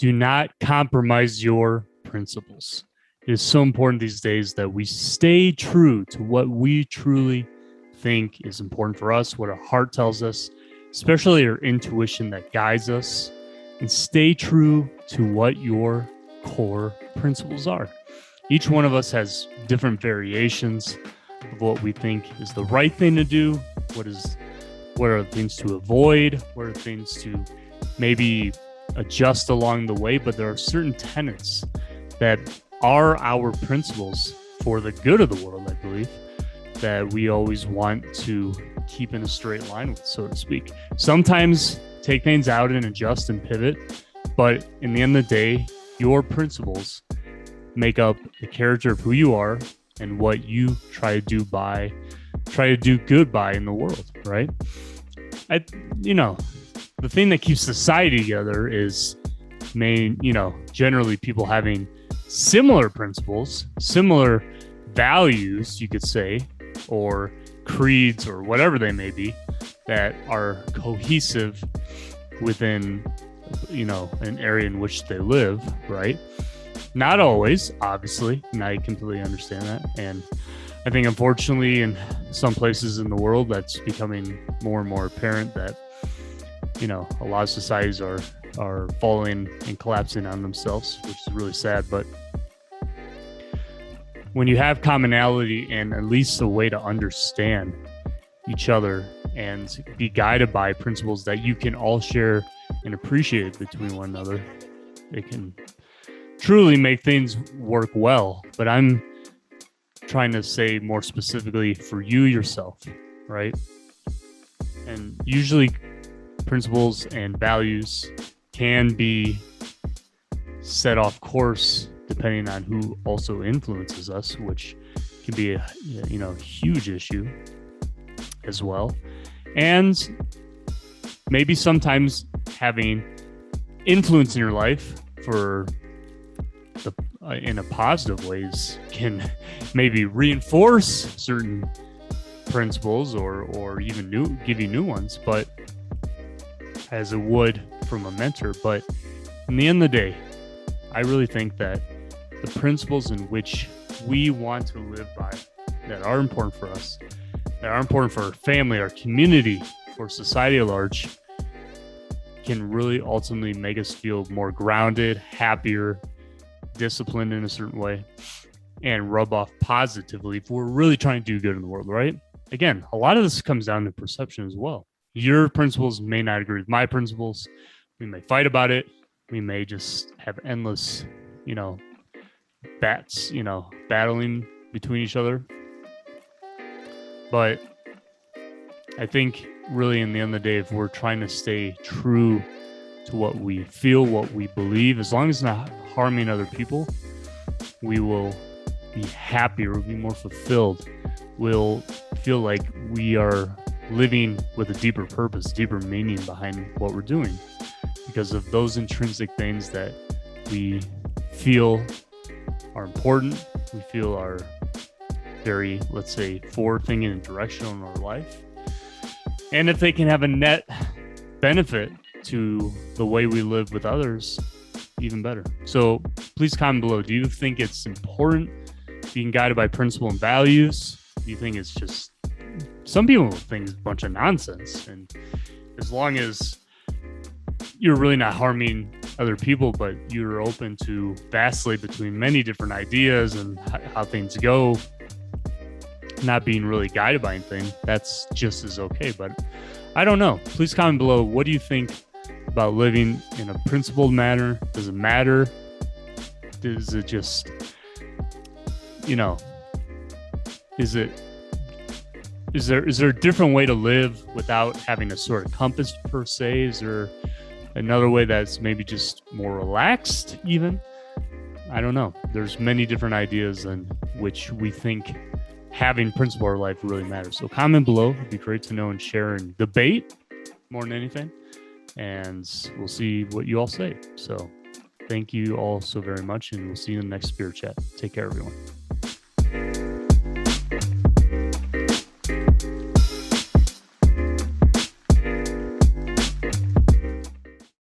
Do not compromise your principles. It is so important these days that we stay true to what we truly think is important for us, what our heart tells us, especially our intuition that guides us, and stay true to what your core principles are. Each one of us has different variations of what we think is the right thing to do, what are the things to avoid, what are the things to maybe adjust along the way, but there are certain tenets that are our principles for the good of the world, I believe, that we always want to keep in a straight line with, so to speak. Sometimes take things out and adjust and pivot, but in the end of the day, your principles make up the character of who you are and what you try to do good by in the world, right? The thing that keeps society together is generally people having similar principles, similar values, you could say, or creeds or whatever they may be, that are cohesive within, an area in which they live, right? Not always, obviously, and I completely understand that. And I think, unfortunately, in some places in the world, that's becoming more and more apparent that, a lot of societies are falling and collapsing on themselves, which is really sad. But when you have commonality and at least a way to understand each other and be guided by principles that you can all share and appreciate between one another, it can truly make things work well. But I'm trying to say more specifically for you yourself, right? And usually principles and values can be set off course depending on who also influences us, which can be a huge issue as well. And maybe sometimes having influence in your life in a positive ways can maybe reinforce certain principles or even give you new ones, but as it would from a mentor. But in the end of the day, I really think that the principles in which we want to live by, that are important for us, that are important for our family, our community, for society at large, can really ultimately make us feel more grounded, happier, disciplined in a certain way, and rub off positively if we're really trying to do good in the world, right? Again, a lot of this comes down to perception as well. Your principles may not agree with my principles. We may fight about it. We may just have endless, battling between each other. But I think really in the end of the day, if we're trying to stay true to what we feel, what we believe, as long as it's not harming other people, we will be happier, we'll be more fulfilled. We'll feel like we are living with a deeper purpose, deeper meaning behind what we're doing because of those intrinsic things that we feel are important, we feel are very, let's say, forward-thinking and directional in our life. And if they can have a net benefit to the way we live with others, even better. So please comment below. Do you think it's important being guided by principle and values? Do you think it's just, some people think it's a bunch of nonsense, and as long as you're really not harming other people, but you're open to vacillate between many different ideas and how things go, not being really guided by anything, that's just as okay. But I don't know. Please comment below. What do you think about living in a principled manner? Does it matter? Is it just, is there a different way to live without having a sort of compass per se? Is there another way that's maybe just more relaxed even? I don't know. There's many different ideas in which we think having principle in our life really matters. So comment below. It'd be great to know and share and debate more than anything. And we'll see what you all say. So thank you all so very much, and we'll see you in the next SpirChat. Take care, everyone.